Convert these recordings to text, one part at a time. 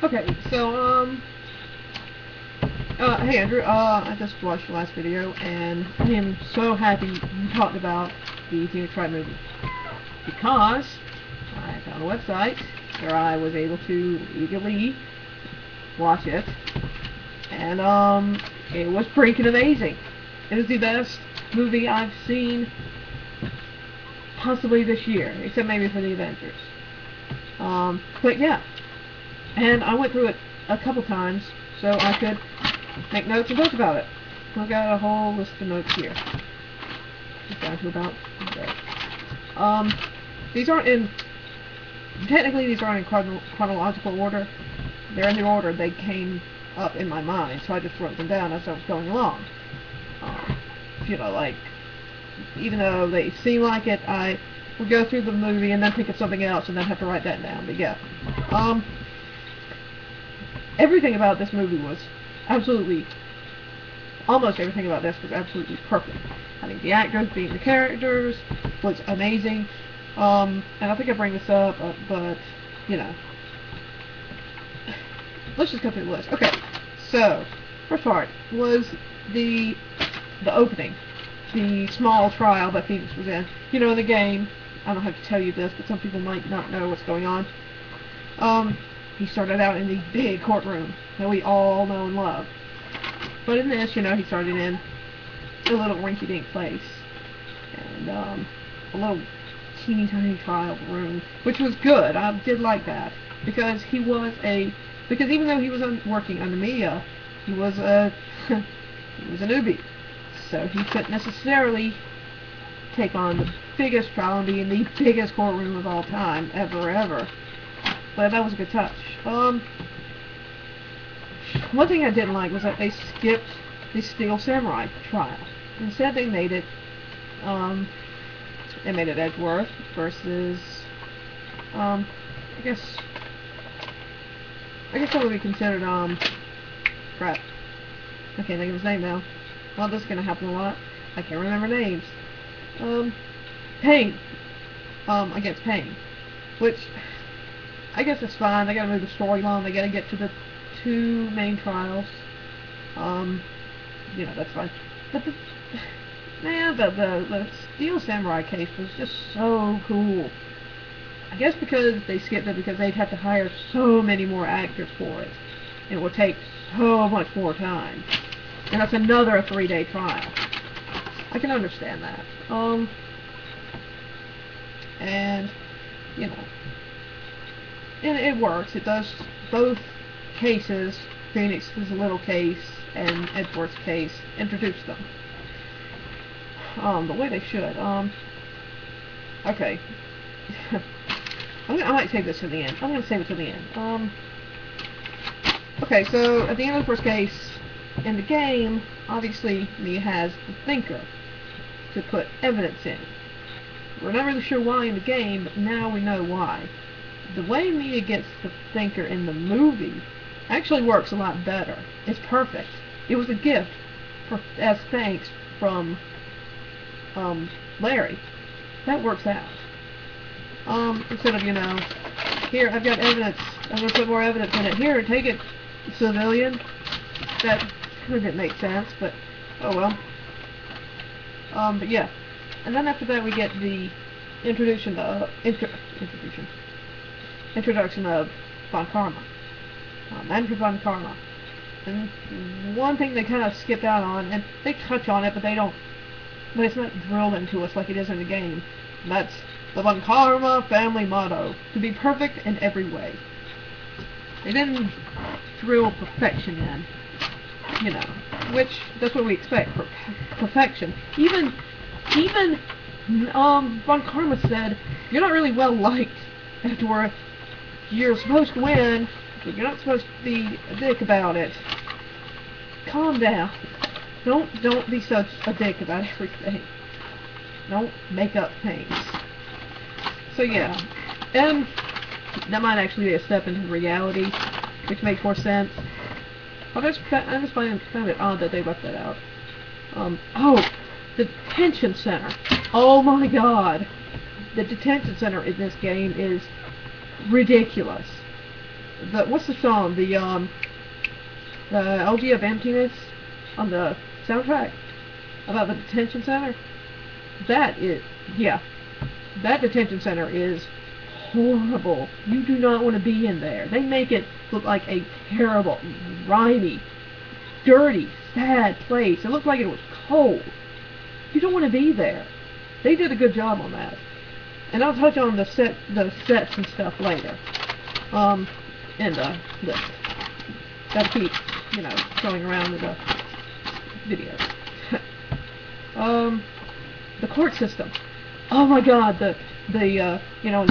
Okay, so, hey Andrew, I just watched your last video, and I am so happy you talked about the Phoenix Wright movie, because I found a website where I was able to legally watch it, and, it was freaking amazing. It is the best movie I've seen possibly this year, except maybe for the Avengers. But yeah, and I went through it a couple times so I could make notes and talk about it. I've got a whole list of notes here. Just down to about there. These aren't in, technically these aren't in chronological order. They're in the order they came up in my mind, so I just wrote them down as I was going along. You know, like, even though they seem like it, I would go through the movie and then think of something else and then have to write that down. But yeah, everything about this movie was absolutely, almost everything about this was absolutely perfect. I mean, the actors being the characters was amazing. And I think I bring this up, but, you know, let's just go through the list. Okay, so, first part was the opening. The small trial that Phoenix was in. You know, in the game, I don't have to tell you this, but some people might not know what's going on. He started out in the big courtroom that we all know and love. But in this, you know, he started in a little rinky-dink place. And, a little teeny-tiny trial room, which was good. I did like that. Because he was because even though he was working under Mia, he was a newbie. So he couldn't necessarily take on the biggest trial and be in the biggest courtroom of all time, ever. But that was a good touch. One thing I didn't like was that they skipped the Steel Samurai trial. Instead, they made it Edgeworth versus, I guess that would be considered, crap. I can't think of his name now. Well, this is going to happen a lot. I can't remember names. Pain. Against Pain. Which, I guess it's fine. They gotta move the story along. They gotta get to the two main trials. You know, that's fine. But the Steel Samurai case was just so cool. I guess because they skipped it because they'd have to hire so many more actors for it. It would take so much more time. And that's another 3-day trial. I can understand that. And, you know, and it works. It does both cases, Phoenix's little case and Edgeworth's case, introduce them. The way they should. Okay. I might save this to the end. I'm going to save it to the end. Okay, so at the end of the first case, in the game, obviously, Mia has the thinker to put evidence in. We're not really sure why in the game, but now we know why. The way Mia gets the thinker in the movie actually works a lot better. It's perfect. It was a gift as thanks from Larry. That works out. Instead of, you know, here, I've got evidence. I'm going to put more evidence in it. Here, take it, civilian. That kind of didn't make sense, but oh well. But yeah. And then after that we get the introduction of Von Karma. Andrew Von Karma. And one thing they kind of skipped out on, and they touch on it, but it's not drilled into us like it is in the game. And that's the Von Karma family motto: to be perfect in every way. They didn't drill perfection in. You know, which that's what we expect for perfection. Even Von Karma said, "You're not really well liked, Edgeworth. You're supposed to win, but you're not supposed to be a dick about it. Calm down. Don't be such a dick about everything. Don't make up things." So yeah, and that might actually be a step into reality, which makes more sense. I just found it odd that they left that out. Oh, the detention center. Oh my god. The detention center in this game is ridiculous. what's the song? The Elegy of Emptiness on the soundtrack about the detention center. That is, yeah, that detention center is horrible. You do not want to be in there. They make it look like a terrible, grimy, dirty, sad place. It looked like it was cold. You don't want to be there. They did a good job on that. And I'll touch on the sets and stuff later. In the list. Gotta keep, going around with the video. The court system. Oh my God, when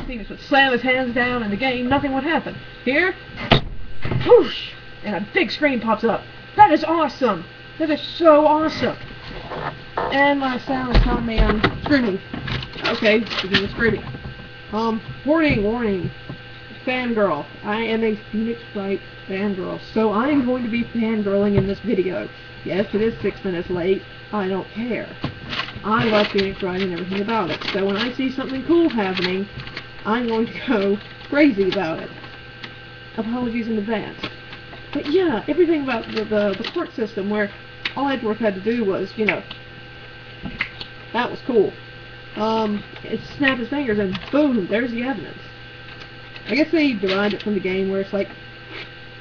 Phoenix would slam his hands down in the game, nothing would happen. Here, whoosh, and a big screen pops up. That is awesome. That is so awesome. And my sound is telling me I'm screaming. Okay, begin the screaming. Warning. Fangirl. I am a Phoenix Wright fangirl, so I'm going to be fangirling in this video. Yes, it is 6 minutes late. I don't care. I love Phoenix Wright and everything about it. So when I see something cool happening, I'm going to go crazy about it. Apologies in advance. But yeah, everything about the court system where all Edgeworth had to do was, that was cool. Snap his fingers and boom, there's the evidence. I guess they derived it from the game where it's like,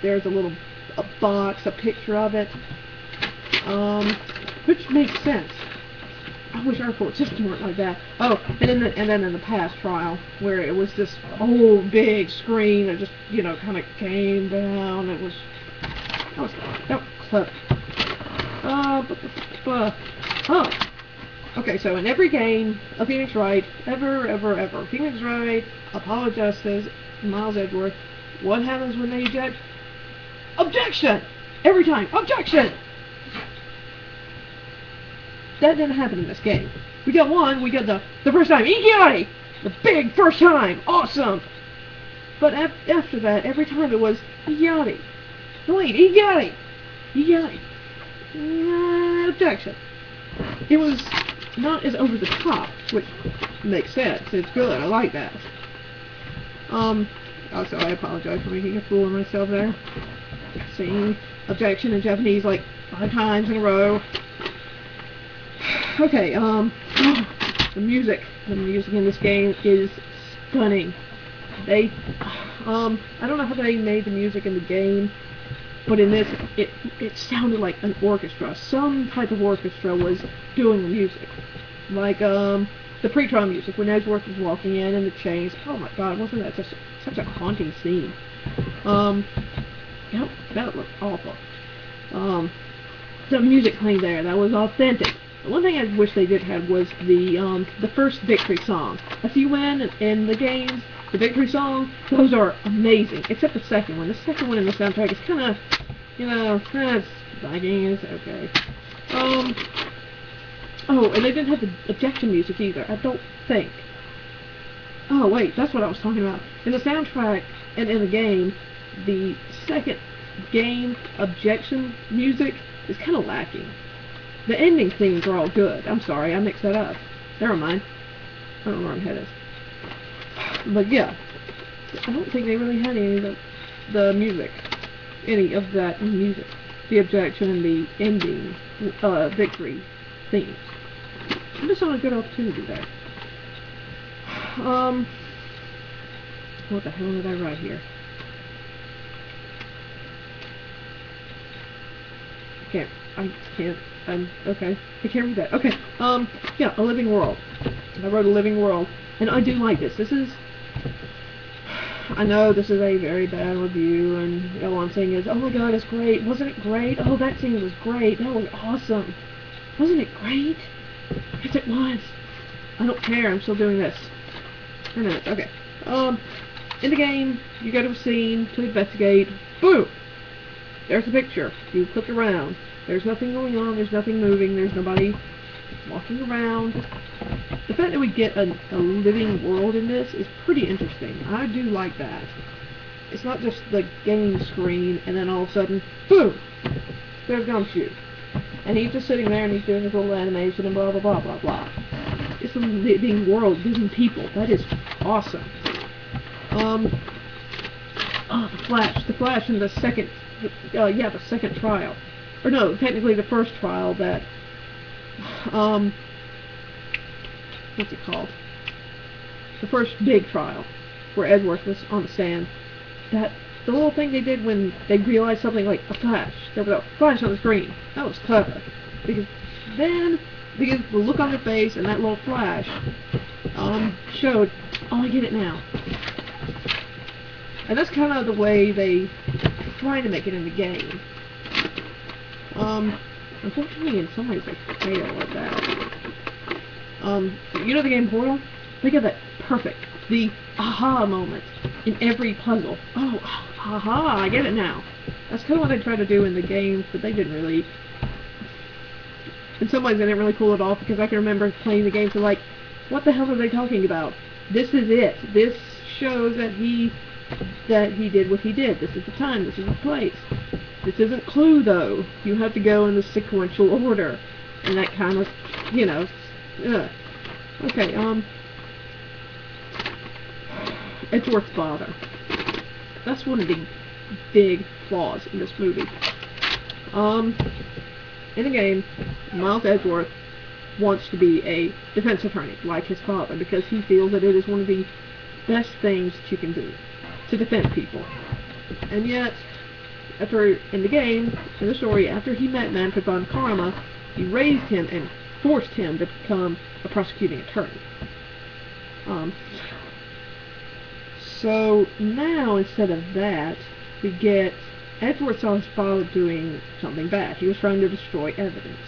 there's a box, a picture of it, which makes sense. I wish our court system weren't like that. Oh, and then in the past trial, where it was this old big screen that just, kind of came down. That was clever. Oh. Okay, so in every game of Phoenix Wright, ever, Phoenix Wright, Apollo Justice, Miles Edgeworth, what happens when they eject? Objection! Every time, objection! That didn't happen in this game. We got the first time, Iggy! The big first time, awesome! But after that, every time it was, Iggy! No wait, Iggy! Objection. It was not as over the top, which makes sense. It's good. I like that. Also, I apologize for making a fool of myself there. Saying objection in Japanese like 5 times in a row. Okay, the music in this game is stunning. I don't know how they made the music in the game, but in this, it sounded like an orchestra. Some type of orchestra was doing the music. Like, the pre-trial music, when Edgeworth was walking in the chains. Oh my God, wasn't that just such a haunting scene? Yep, that looked awful. The music playing there, that was authentic. The one thing I wish they did have was the first victory song. If you win in the games, the victory song, those are amazing. Except the second one. The second one in the soundtrack is kind of, it's lagging. It's okay. Oh, and they didn't have the objection music either. I don't think. Oh wait, that's what I was talking about. In the soundtrack and in the game, the second game objection music is kind of lacking. The ending themes are all good. I'm sorry, I mixed that up. Never mind. I don't know where my head is. But yeah, I don't think they really had any of the music. Any of that music. The objection and the ending victory themes. I just saw a good opportunity there. What the hell did I write here? Okay. I can't read that. Okay, yeah, A Living World. I wrote A Living World, and I do like this. I know this is a very bad review, and all I'm saying is, oh my God, it's great. Wasn't it great? Oh, that scene was great. That was awesome. Wasn't it great? Yes, it was. I don't care. I'm still doing this. 10 minutes. Okay. In the game, you go to a scene to investigate. Boom! There's a picture. You click around. There's nothing going on. There's nothing moving. There's nobody walking around. The fact that we get a living world in this is pretty interesting. I do like that. It's not just the game screen and then all of a sudden, boom! There's Gumshoe. And he's just sitting there and he's doing his little animation and blah blah blah blah blah. It's a living world, living people. That is awesome. The Flash in the second, the second trial, or no, technically the first trial that, what's it called? The first big trial where Edgeworth was on the stand. That the little thing they did when they realized something like a flash, there was a flash on the screen. That was clever, because the look on their face and that little flash showed, oh, I get it now. And that's kind of the way they try to make it in the game. Unfortunately, in some ways they fail at that. You know the game Portal? They get that perfect, the aha moment in every puzzle. Oh, aha, I get it now. That's kind of what they try to do in the game, but they didn't really. In some ways, they didn't really pull it off, because I can remember playing the game, so like, what the hell are they talking about? This is it. This shows that he did what he did. This is the time. This is the place. This isn't Clue, though. You have to go in the sequential order, and that kind of, you know. Okay. Edgeworth's father. That's one of the big flaws in this movie. In the game, Miles Edgeworth wants to be a defense attorney, like his father, because he feels that it is one of the best things that you can do, to defend people. And yet, in the story, after he met Manfred von Karma, he raised him and forced him to become a prosecuting attorney. So now, instead of that, we get Edgeworth saw his father doing something bad. He was trying to destroy evidence.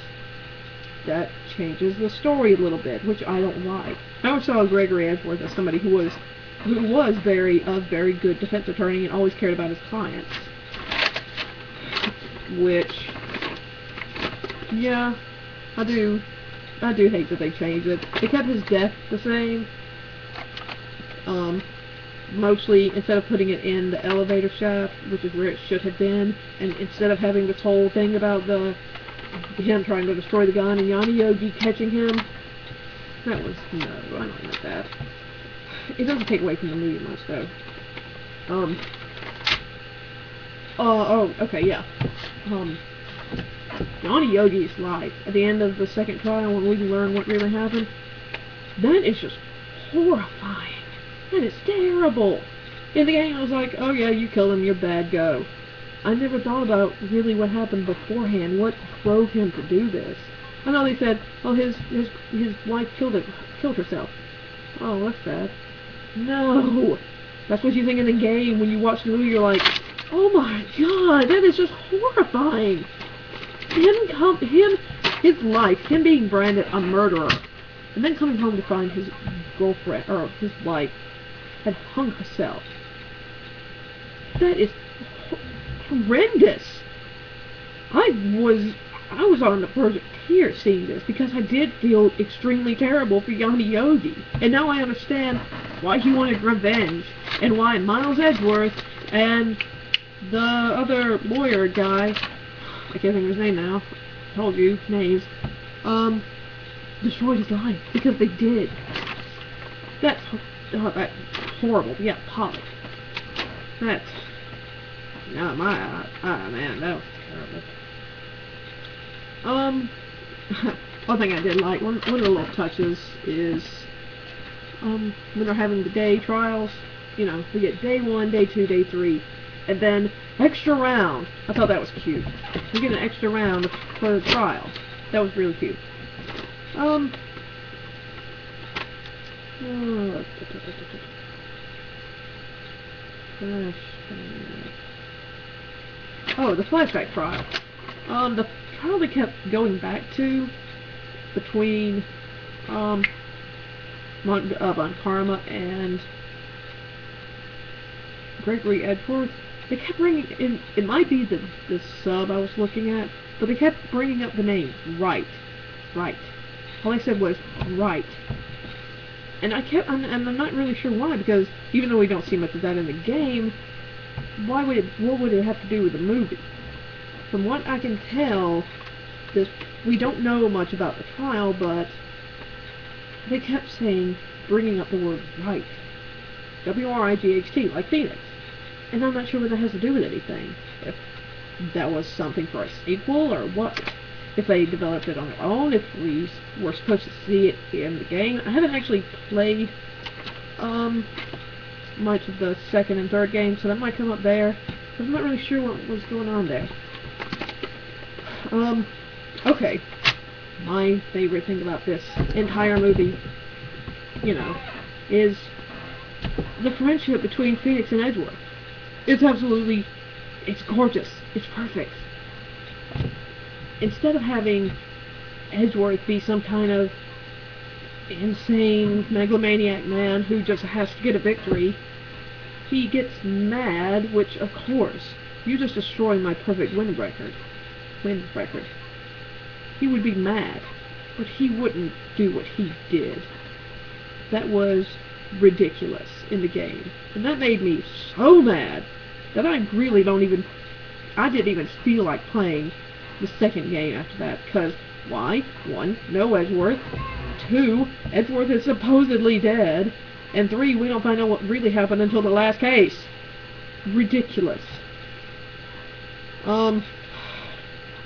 That changes the story a little bit, which I don't like. I always saw Gregory Edgeworth as somebody who was a very good defense attorney and always cared about his clients. Which, yeah, I do hate that they changed it. They kept his death the same. Mostly, instead of putting it in the elevator shaft, which is where it should have been, and instead of having this whole thing about him trying to destroy the gun and Yanni Yogi catching him, that was, no, I don't like that. It doesn't take away from the movie much, though. Okay, yeah. Yanni Yogi's life, at the end of the second trial, when we learn what really happened, that is just horrifying. And it's terrible. In the game, I was like, oh yeah, you killed him, you're bad, go. I never thought about really what happened beforehand, what drove him to do this. I know they said, oh, his wife killed herself. Oh, that's sad. No! That's what you think in the game. When you watch the movie, you're like, oh my god, that is just horrifying. His life, him being branded a murderer, and then coming home to find his girlfriend, or his wife, had hung herself. That is horrendous. I was on the verge of tears seeing this, because I did feel extremely terrible for Yanni Yogi. And now I understand why he wanted revenge, and why Miles Edgeworth and the other lawyer guy, I can't think of his name now, I told you, names, destroyed his life, because they did. That's horrible. Yeah, Pollock. That's... No, man, that was terrible. One thing I did like, one of the little touches is, when they're having the day trials, you know, we get day 1, day 2, day 3, and then extra round. I thought that was cute. We get an extra round for the trial. That was really cute. The flashback trial. The trial they kept going back to between Von Karma and Gregory Edgeworth. They kept bringing in. It might be the sub I was looking at, but they kept bringing up the name Wright. All they said was Wright. And I'm not really sure why, because even though we don't see much of that in the game, what would it have to do with the movie? From what I can tell, we don't know much about the trial, but they kept bringing up the word Wright. W-R-I-G-H-T, like Phoenix. And I'm not sure what that has to do with anything. If that was something for a sequel or what. If they developed it on their own, if we were supposed to see it in the game. I haven't actually played much of the second and third game, so that might come up there. But I'm not really sure what was going on there. Okay. My favorite thing about this entire movie, you know, is the friendship between Phoenix and Edgeworth. It's absolutely, it's gorgeous. It's perfect. Instead of having Edgeworth be some kind of insane megalomaniac man who just has to get a victory, he gets mad, which, of course, you just destroyed my perfect win record. He would be mad, but he wouldn't do what he did. That was ridiculous in the game. And that made me so mad that I didn't even feel like playing the second game after that, because, why? 1, no Edgeworth. 2, Edgeworth is supposedly dead. And 3, we don't find out what really happened until the last case. Ridiculous. Even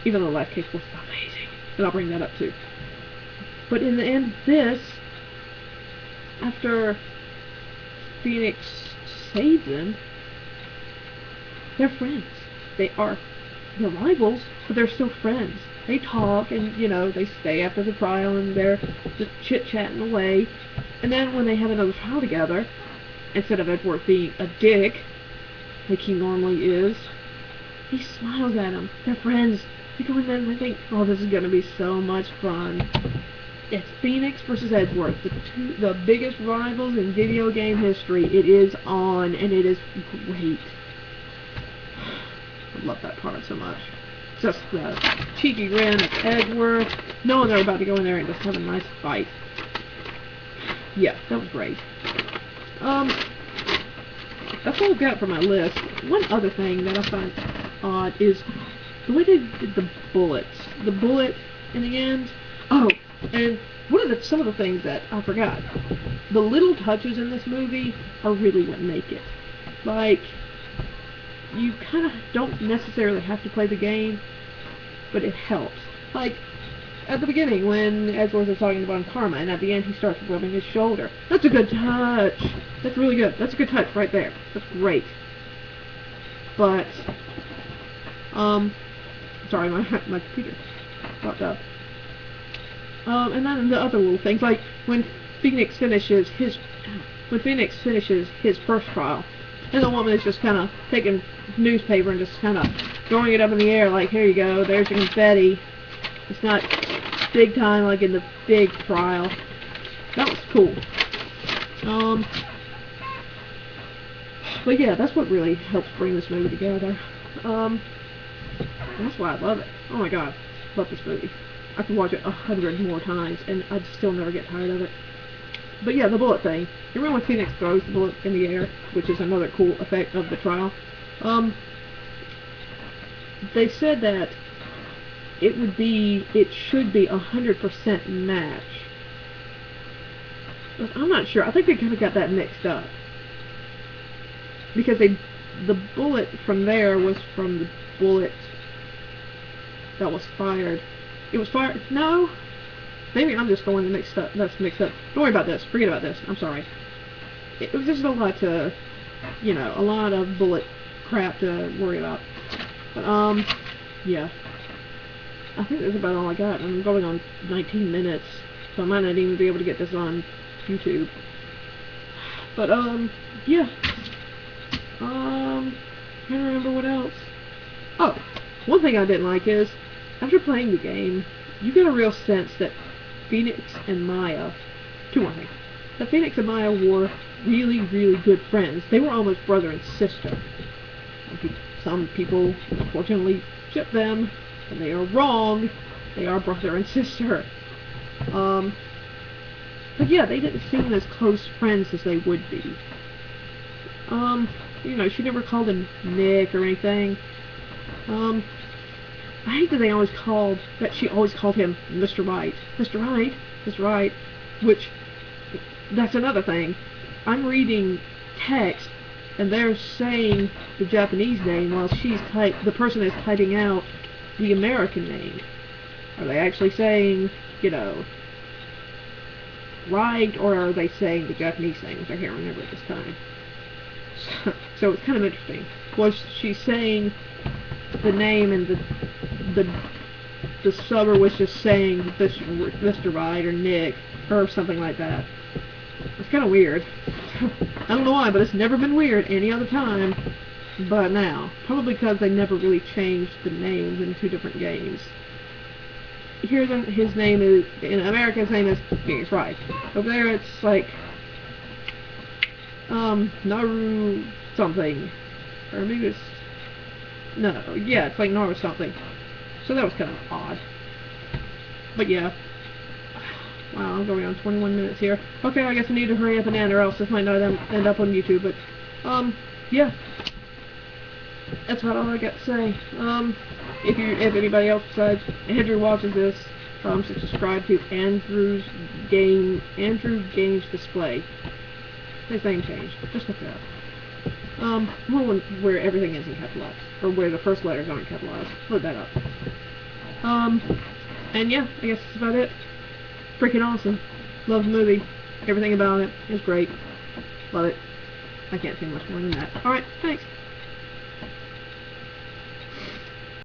though the last case was amazing. And I'll bring that up too. But in the end, after Phoenix saved them, they're friends. They're rivals, but they're still friends. They talk, and, you know, they stay after the trial, and they're just chit-chatting away. And then when they have another trial together, instead of Edgeworth being a dick, like he normally is, he smiles at him. They're friends. They go in there and they think, oh, this is going to be so much fun. It's Phoenix versus Edgeworth, the biggest rivals in video game history. It is on, and it is great. I love that part so much. Just the cheeky grin of Edgeworth, knowing they're about to go in there and just have a nice fight. Yeah, that was great. That's all I've got for my list. One other thing that I find odd is the way they did the bullets. The bullet in the end. Oh, and some of the things that I forgot. The little touches in this movie are really what make it. Like, you kind of don't necessarily have to play the game, but it helps. Like, at the beginning, when Edgeworth is talking about karma, and at the end he starts rubbing his shoulder. That's a good touch. That's really good. That's a good touch right there. That's great. But, sorry, my computer popped up. And then the other little things, like when Phoenix finishes his first trial, and the woman is just kind of taking newspaper and just kind of throwing it up in the air, like, here you go, there's your confetti. It's not big time like in the big trial. That was cool. But yeah, that's what really helps bring this movie together. That's why I love it. Oh my god, love this movie. I could watch it 100 more times, and I'd still never get tired of it. But yeah, the bullet thing. You remember when Phoenix throws the bullet in the air, which is another cool effect of the trial? They said that it should be 100% match. But I'm not sure. I think they kind of got that mixed up. Because the bullet from there was from the bullet that was fired. It was fired. No. Maybe I'm just going mixed up. That's mixed up. Don't worry about this. Forget about this. I'm sorry. It was just a lot to, you know, a lot of bullet crap to worry about. But, yeah. I think that's about all I got. I'm going on 19 minutes, so I might not even be able to get this on YouTube. But, yeah. Trying to remember what else. Oh, one thing I didn't like is, after playing the game, you get a real sense that Phoenix and Maya, two more things, that Phoenix and Maya were really, really good friends. They were almost brother and sister. Some people, unfortunately, ship them, and they are wrong. They are brother and sister. But yeah, they didn't seem as close friends as they would be. You know, she never called him Nick or anything. I hate that she always called him Mr. Wright. Mr. Wright? Mr. Wright. Which, that's another thing. I'm reading text, and they're saying the Japanese name while the person is typing out the American name. Are they actually saying, you know, Wright, or are they saying the Japanese name, which I can't remember at this time. So it's kind of interesting. Was she saying the name and the subber was just saying Mr. Wright or Nick or something like that? It's kind of weird. I don't know why, but it's never been weird any other time but now. Probably because they never really changed the names in 2 different games. Here, his name is, in America, his name is James Wright. Over there, it's like, Naru something. Or maybe it's, no, yeah, it's like Naru something. So that was kind of odd. But yeah. Wow, I'm going on 21 minutes here. Okay, I guess I need to hurry up and end, or else this might not end up on YouTube, but, yeah. That's about all I got to say. If anybody else besides Andrew watches this, should subscribe to Andrew Games Display. His name changed. Just look it up. One where everything is in capitalized, or where the first letters aren't capitalized. Look that up. And yeah, I guess that's about it. Freaking awesome. Love the movie. Everything about it is great. Love it. I can't say much more than that. Alright, thanks.